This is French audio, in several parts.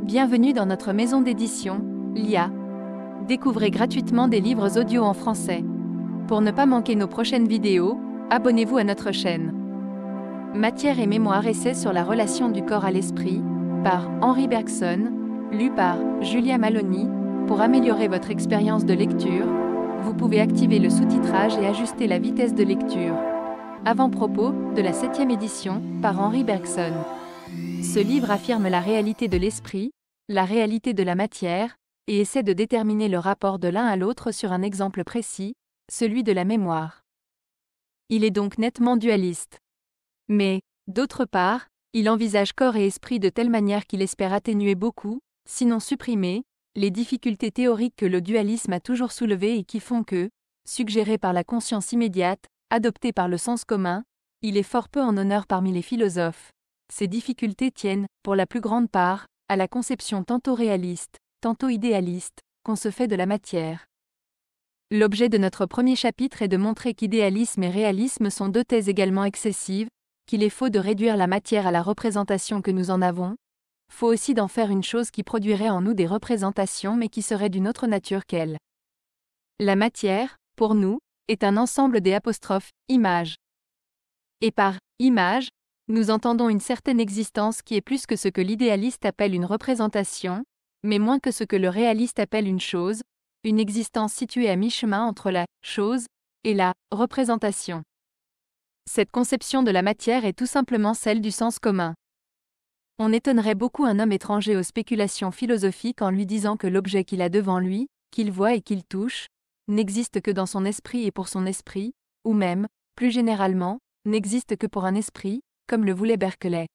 Bienvenue dans notre maison d'édition, l'IA. Découvrez gratuitement des livres audio en français. Pour ne pas manquer nos prochaines vidéos, abonnez-vous à notre chaîne. Matière et mémoire, essai sur la relation du corps à l'esprit, par Henri Bergson, lu par Julia Maloney. Pour améliorer votre expérience de lecture, vous pouvez activer le sous-titrage et ajuster la vitesse de lecture. Avant-propos de la 7e édition, par Henri Bergson. Ce livre affirme la réalité de l'esprit, la réalité de la matière, et essaie de déterminer le rapport de l'un à l'autre sur un exemple précis, celui de la mémoire. Il est donc nettement dualiste. Mais, d'autre part, il envisage corps et esprit de telle manière qu'il espère atténuer beaucoup, sinon supprimer, les difficultés théoriques que le dualisme a toujours soulevées et qui font que, suggéré par la conscience immédiate, adopté par le sens commun, il est fort peu en honneur parmi les philosophes. Ces difficultés tiennent, pour la plus grande part, à la conception tantôt réaliste, tantôt idéaliste, qu'on se fait de la matière. L'objet de notre premier chapitre est de montrer qu'idéalisme et réalisme sont deux thèses également excessives, qu'il est faux de réduire la matière à la représentation que nous en avons, faux aussi d'en faire une chose qui produirait en nous des représentations mais qui serait d'une autre nature qu'elle. La matière, pour nous, est un ensemble des images. Et par image, nous entendons une certaine existence qui est plus que ce que l'idéaliste appelle une représentation, mais moins que ce que le réaliste appelle une chose, une existence située à mi-chemin entre la chose et la représentation. Cette conception de la matière est tout simplement celle du sens commun. On étonnerait beaucoup un homme étranger aux spéculations philosophiques en lui disant que l'objet qu'il a devant lui, qu'il voit et qu'il touche, n'existe que dans son esprit et pour son esprit, ou même, plus généralement, n'existe que pour un esprit, comme le voulait Berkeley.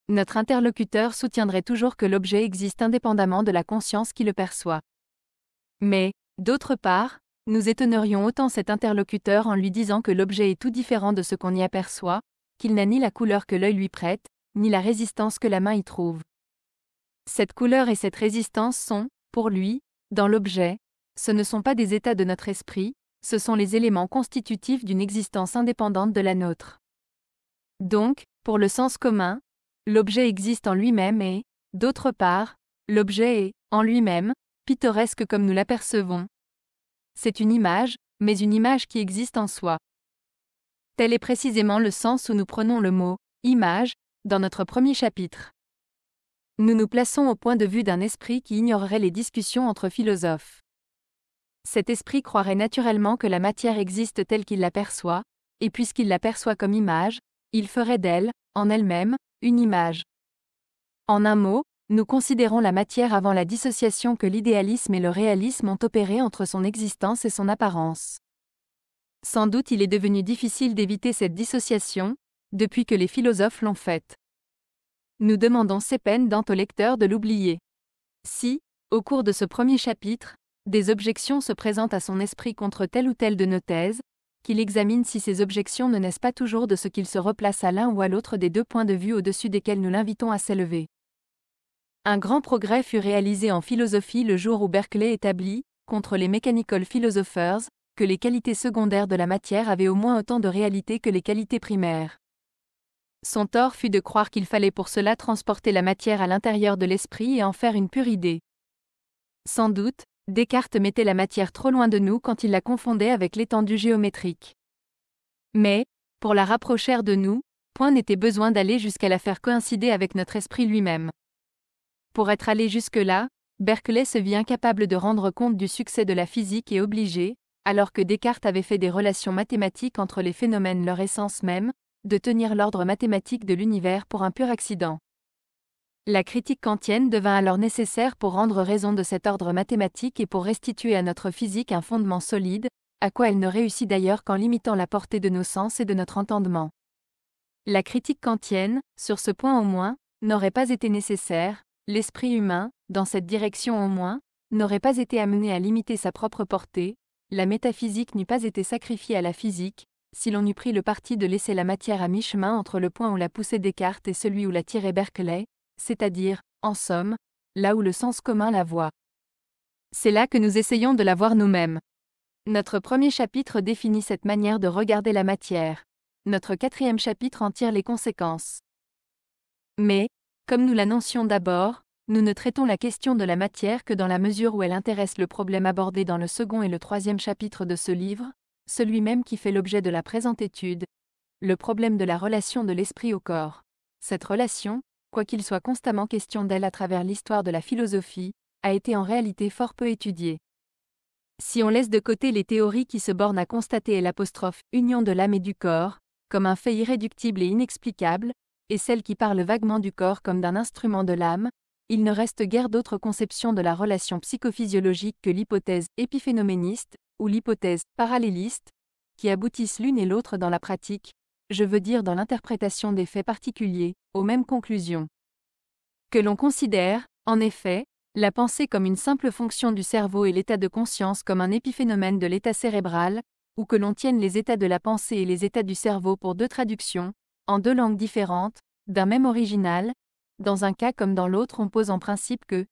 Notre interlocuteur soutiendrait toujours que l'objet existe indépendamment de la conscience qui le perçoit. Mais, d'autre part, nous étonnerions autant cet interlocuteur en lui disant que l'objet est tout différent de ce qu'on y aperçoit, qu'il n'a ni la couleur que l'œil lui prête, ni la résistance que la main y trouve. Cette couleur et cette résistance sont, pour lui, dans l'objet, ce ne sont pas des états de notre esprit, ce sont les éléments constitutifs d'une existence indépendante de la nôtre. Donc, pour le sens commun, l'objet existe en lui-même et, d'autre part, l'objet est, en lui-même, pittoresque comme nous l'apercevons. C'est une image, mais une image qui existe en soi. Tel est précisément le sens où nous prenons le mot « image » dans notre premier chapitre. Nous nous plaçons au point de vue d'un esprit qui ignorerait les discussions entre philosophes. Cet esprit croirait naturellement que la matière existe telle qu'il l'aperçoit, et puisqu'il l'aperçoit comme image, il ferait d'elle, en elle-même, une image. En un mot, nous considérons la matière avant la dissociation que l'idéalisme et le réalisme ont opérée entre son existence et son apparence. Sans doute il est devenu difficile d'éviter cette dissociation, depuis que les philosophes l'ont faite. Nous demandons ces peines au lecteur de l'oublier. Si, au cours de ce premier chapitre, des objections se présentent à son esprit contre telle ou telle de nos thèses, qu'il examine si ces objections ne naissent pas toujours de ce qu'il se replace à l'un ou à l'autre des deux points de vue au-dessus desquels nous l'invitons à s'élever. Un grand progrès fut réalisé en philosophie le jour où Berkeley établit, contre les mechanical philosophers, que les qualités secondaires de la matière avaient au moins autant de réalité que les qualités primaires. Son tort fut de croire qu'il fallait pour cela transporter la matière à l'intérieur de l'esprit et en faire une pure idée. Sans doute, Descartes mettait la matière trop loin de nous quand il la confondait avec l'étendue géométrique. Mais, pour la rapprocher de nous, point n'était besoin d'aller jusqu'à la faire coïncider avec notre esprit lui-même. Pour être allé jusque-là, Berkeley se vit incapable de rendre compte du succès de la physique et obligé, alors que Descartes avait fait des relations mathématiques entre les phénomènes leur essence même, de tenir l'ordre mathématique de l'univers pour un pur accident. La critique kantienne devint alors nécessaire pour rendre raison de cet ordre mathématique et pour restituer à notre physique un fondement solide, à quoi elle ne réussit d'ailleurs qu'en limitant la portée de nos sens et de notre entendement. La critique kantienne, sur ce point au moins, n'aurait pas été nécessaire, l'esprit humain, dans cette direction au moins, n'aurait pas été amené à limiter sa propre portée, la métaphysique n'eût pas été sacrifiée à la physique, si l'on eût pris le parti de laisser la matière à mi-chemin entre le point où la poussait Descartes et celui où la tirait Berkeley, c'est-à-dire, en somme, là où le sens commun la voit. C'est là que nous essayons de la voir nous-mêmes. Notre premier chapitre définit cette manière de regarder la matière. Notre 4e chapitre en tire les conséquences. Mais, comme nous l'annoncions d'abord, nous ne traitons la question de la matière que dans la mesure où elle intéresse le problème abordé dans le second et le troisième chapitre de ce livre, celui même qui fait l'objet de la présente étude, le problème de la relation de l'esprit au corps. Cette relation, quoiqu'il soit constamment question d'elle à travers l'histoire de la philosophie, a été en réalité fort peu étudiée. Si on laisse de côté les théories qui se bornent à constater l'apostrophe « union de l'âme et du corps » comme un fait irréductible et inexplicable, et celles qui parlent vaguement du corps comme d'un instrument de l'âme, il ne reste guère d'autre conception de la relation psychophysiologique que l'hypothèse épiphénoméniste ou l'hypothèse paralléliste, qui aboutissent l'une et l'autre dans la pratique, je veux dire dans l'interprétation des faits particuliers, aux mêmes conclusions. Que l'on considère, en effet, la pensée comme une simple fonction du cerveau et l'état de conscience comme un épiphénomène de l'état cérébral, ou que l'on tienne les états de la pensée et les états du cerveau pour deux traductions, en deux langues différentes, d'un même original, dans un cas comme dans l'autre on pose en principe que,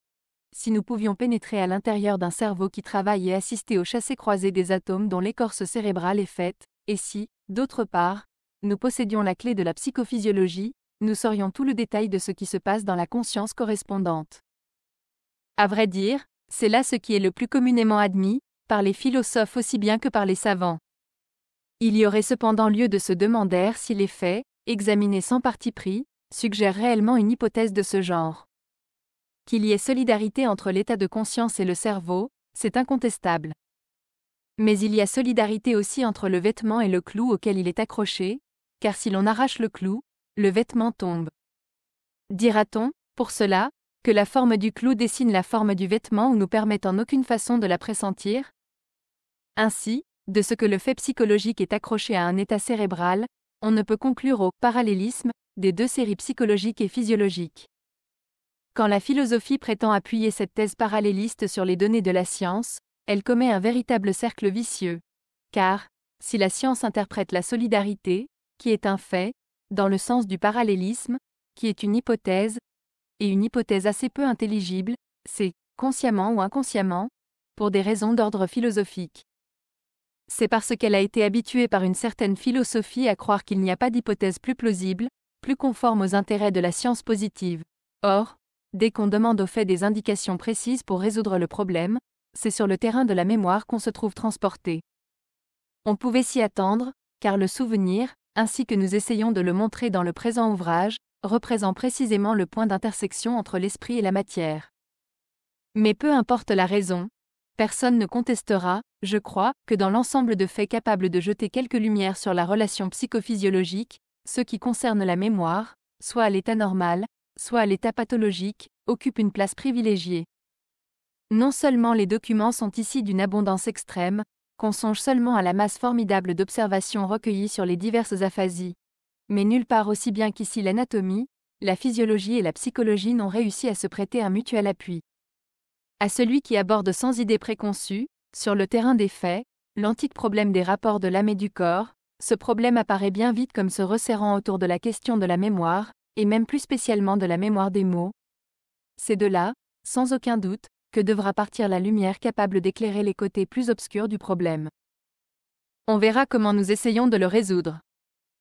si nous pouvions pénétrer à l'intérieur d'un cerveau qui travaille et assister au chassé-croisé des atomes dont l'écorce cérébrale est faite, et si, d'autre part, nous possédions la clé de la psychophysiologie, nous saurions tout le détail de ce qui se passe dans la conscience correspondante. À vrai dire, c'est là ce qui est le plus communément admis, par les philosophes aussi bien que par les savants. Il y aurait cependant lieu de se demander si les faits, examinés sans parti pris, suggèrent réellement une hypothèse de ce genre. Qu'il y ait solidarité entre l'état de conscience et le cerveau, c'est incontestable. Mais il y a solidarité aussi entre le vêtement et le clou auquel il est accroché, car si l'on arrache le clou, le vêtement tombe. Dira-t-on, pour cela, que la forme du clou dessine la forme du vêtement ou nous permet en aucune façon de la pressentir? Ainsi, de ce que le fait psychologique est accroché à un état cérébral, on ne peut conclure au parallélisme des deux séries psychologiques et physiologiques. Quand la philosophie prétend appuyer cette thèse paralléliste sur les données de la science, elle commet un véritable cercle vicieux. Car, si la science interprète la solidarité, qui est un fait, dans le sens du parallélisme, qui est une hypothèse, et une hypothèse assez peu intelligible, c'est, consciemment ou inconsciemment, pour des raisons d'ordre philosophique. C'est parce qu'elle a été habituée par une certaine philosophie à croire qu'il n'y a pas d'hypothèse plus plausible, plus conforme aux intérêts de la science positive. Or, dès qu'on demande aux faits des indications précises pour résoudre le problème, c'est sur le terrain de la mémoire qu'on se trouve transporté. On pouvait s'y attendre, car le souvenir, ainsi que nous essayons de le montrer dans le présent ouvrage, représente précisément le point d'intersection entre l'esprit et la matière. Mais peu importe la raison, personne ne contestera, je crois, que dans l'ensemble de faits capables de jeter quelque lumière sur la relation psychophysiologique, ceux qui concernent la mémoire, soit à l'état normal, soit à l'état pathologique, occupent une place privilégiée. Non seulement les documents sont ici d'une abondance extrême, qu'on songe seulement à la masse formidable d'observations recueillies sur les diverses aphasies, mais nulle part aussi bien qu'ici l'anatomie, la physiologie et la psychologie n'ont réussi à se prêter un mutuel appui. À celui qui aborde sans idée préconçue, sur le terrain des faits, l'antique problème des rapports de l'âme et du corps, ce problème apparaît bien vite comme se resserrant autour de la question de la mémoire, et même plus spécialement de la mémoire des mots. C'est de là, sans aucun doute, que devra partir la lumière capable d'éclairer les côtés plus obscurs du problème. On verra comment nous essayons de le résoudre.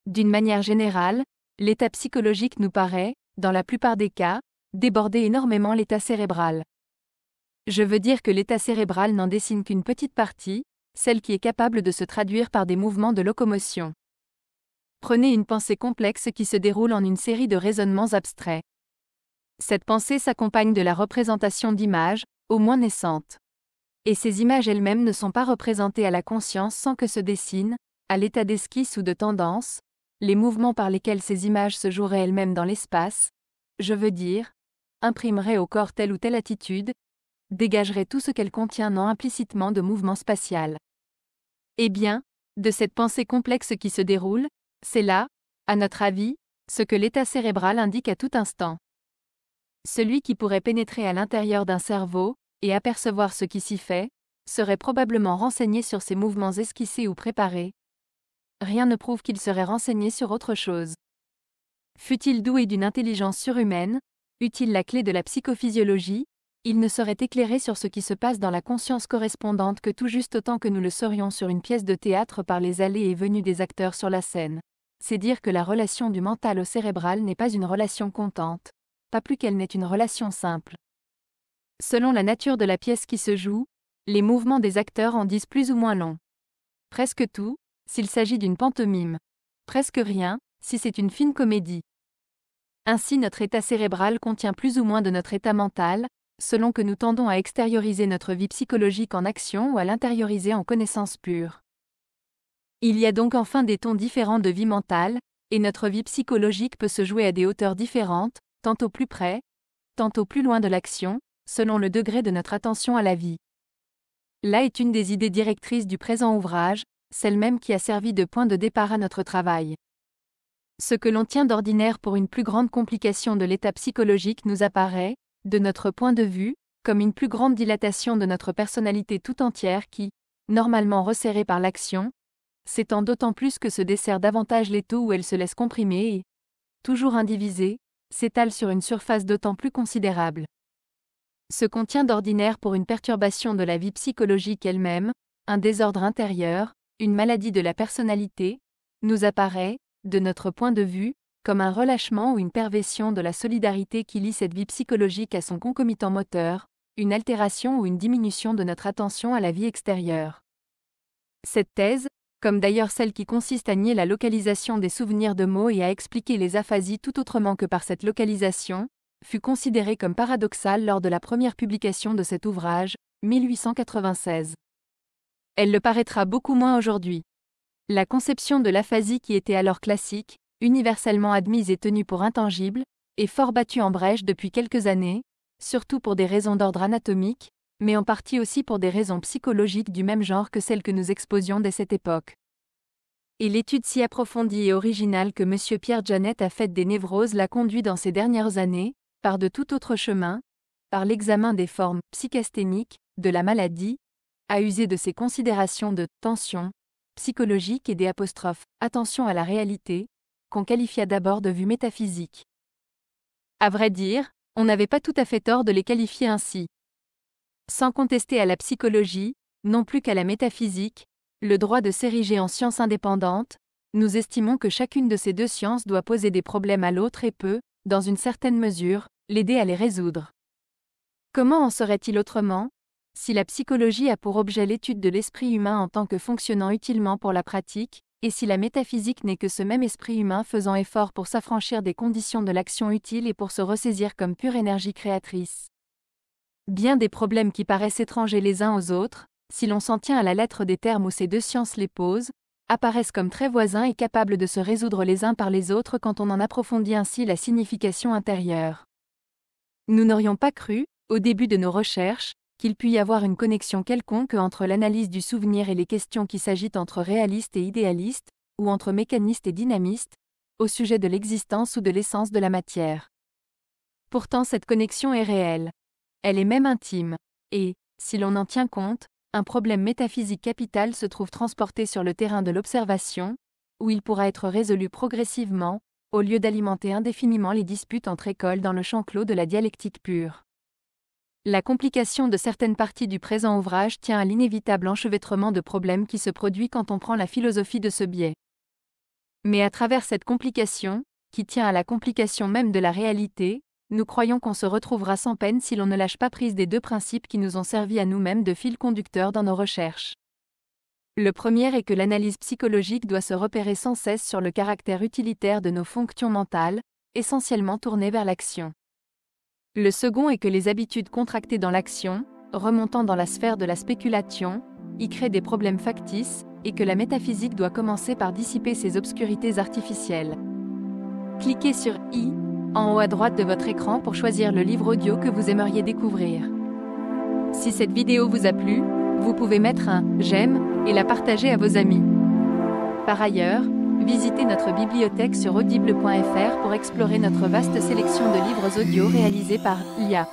D'une manière générale, l'état psychologique nous paraît, dans la plupart des cas, déborder énormément l'état cérébral. Je veux dire que l'état cérébral n'en dessine qu'une petite partie, celle qui est capable de se traduire par des mouvements de locomotion. Prenez une pensée complexe qui se déroule en une série de raisonnements abstraits. Cette pensée s'accompagne de la représentation d'images, au moins naissantes. Et ces images elles-mêmes ne sont pas représentées à la conscience sans que se dessinent, à l'état d'esquisse ou de tendance, les mouvements par lesquels ces images se joueraient elles-mêmes dans l'espace, je veux dire, imprimeraient au corps telle ou telle attitude, dégageraient tout ce qu'elle contient non implicitement de mouvement spatial. Eh bien, de cette pensée complexe qui se déroule, c'est là, à notre avis, ce que l'état cérébral indique à tout instant. Celui qui pourrait pénétrer à l'intérieur d'un cerveau, et apercevoir ce qui s'y fait, serait probablement renseigné sur ces mouvements esquissés ou préparés. Rien ne prouve qu'il serait renseigné sur autre chose. Fût-il doué d'une intelligence surhumaine, eût-il la clé de la psychophysiologie, il ne serait éclairé sur ce qui se passe dans la conscience correspondante que tout juste autant que nous le serions sur une pièce de théâtre par les allées et venues des acteurs sur la scène. C'est dire que la relation du mental au cérébral n'est pas une relation contente, pas plus qu'elle n'est une relation simple. Selon la nature de la pièce qui se joue, les mouvements des acteurs en disent plus ou moins long. Presque tout, s'il s'agit d'une pantomime. Presque rien, si c'est une fine comédie. Ainsi notre état cérébral contient plus ou moins de notre état mental, selon que nous tendons à extérioriser notre vie psychologique en action ou à l'intérioriser en connaissance pure. Il y a donc enfin des tons différents de vie mentale, et notre vie psychologique peut se jouer à des hauteurs différentes, tantôt plus près, tantôt plus loin de l'action, selon le degré de notre attention à la vie. Là est une des idées directrices du présent ouvrage, celle même qui a servi de point de départ à notre travail. Ce que l'on tient d'ordinaire pour une plus grande complication de l'état psychologique nous apparaît, de notre point de vue, comme une plus grande dilatation de notre personnalité tout entière qui, normalement resserrée par l'action, s'étend d'autant plus que se dessert davantage l'étau où elle se laisse comprimer et, toujours indivisée, s'étale sur une surface d'autant plus considérable. Ce qu'on tient d'ordinaire pour une perturbation de la vie psychologique elle-même, un désordre intérieur, une maladie de la personnalité, nous apparaît, de notre point de vue, comme un relâchement ou une perversion de la solidarité qui lie cette vie psychologique à son concomitant moteur, une altération ou une diminution de notre attention à la vie extérieure. Cette thèse, comme d'ailleurs celle qui consiste à nier la localisation des souvenirs de mots et à expliquer les aphasies tout autrement que par cette localisation, fut considérée comme paradoxale lors de la première publication de cet ouvrage, 1896. Elle le paraîtra beaucoup moins aujourd'hui. La conception de l'aphasie qui était alors classique, universellement admise et tenue pour intangible, est fort battue en brèche depuis quelques années, surtout pour des raisons d'ordre anatomique, mais en partie aussi pour des raisons psychologiques du même genre que celles que nous exposions dès cette époque. Et l'étude si approfondie et originale que M. Pierre Janet a faite des névroses l'a conduit dans ces dernières années, par de tout autre chemin, par l'examen des formes psychasthéniques de la maladie, à user de ces considérations de tension psychologique et des apostrophes attention à la réalité, qu'on qualifia d'abord de vue métaphysique. À vrai dire, on n'avait pas tout à fait tort de les qualifier ainsi. Sans contester à la psychologie, non plus qu'à la métaphysique, le droit de s'ériger en science indépendante, nous estimons que chacune de ces deux sciences doit poser des problèmes à l'autre et peut, dans une certaine mesure, l'aider à les résoudre. Comment en serait-il autrement, si la psychologie a pour objet l'étude de l'esprit humain en tant que fonctionnant utilement pour la pratique, et si la métaphysique n'est que ce même esprit humain faisant effort pour s'affranchir des conditions de l'action utile et pour se ressaisir comme pure énergie créatrice? Bien des problèmes qui paraissent étrangers les uns aux autres, si l'on s'en tient à la lettre des termes où ces deux sciences les posent, apparaissent comme très voisins et capables de se résoudre les uns par les autres quand on en approfondit ainsi la signification intérieure. Nous n'aurions pas cru, au début de nos recherches, qu'il pût y avoir une connexion quelconque entre l'analyse du souvenir et les questions qui s'agitent entre réalistes et idéalistes, ou entre mécanistes et dynamistes, au sujet de l'existence ou de l'essence de la matière. Pourtant cette connexion est réelle. Elle est même intime, et, si l'on en tient compte, un problème métaphysique capital se trouve transporté sur le terrain de l'observation, où il pourra être résolu progressivement, au lieu d'alimenter indéfiniment les disputes entre écoles dans le champ clos de la dialectique pure. La complication de certaines parties du présent ouvrage tient à l'inévitable enchevêtrement de problèmes qui se produit quand on prend la philosophie de ce biais. Mais à travers cette complication, qui tient à la complication même de la réalité, nous croyons qu'on se retrouvera sans peine si l'on ne lâche pas prise des deux principes qui nous ont servi à nous-mêmes de fil conducteur dans nos recherches. Le premier est que l'analyse psychologique doit se repérer sans cesse sur le caractère utilitaire de nos fonctions mentales, essentiellement tournées vers l'action. Le second est que les habitudes contractées dans l'action, remontant dans la sphère de la spéculation, y créent des problèmes factices, et que la métaphysique doit commencer par dissiper ces obscurités artificielles. Cliquez sur I, en haut à droite de votre écran pour choisir le livre audio que vous aimeriez découvrir. Si cette vidéo vous a plu, vous pouvez mettre un « j'aime » et la partager à vos amis. Par ailleurs, visitez notre bibliothèque sur audible.fr pour explorer notre vaste sélection de livres audio réalisés par l'IA.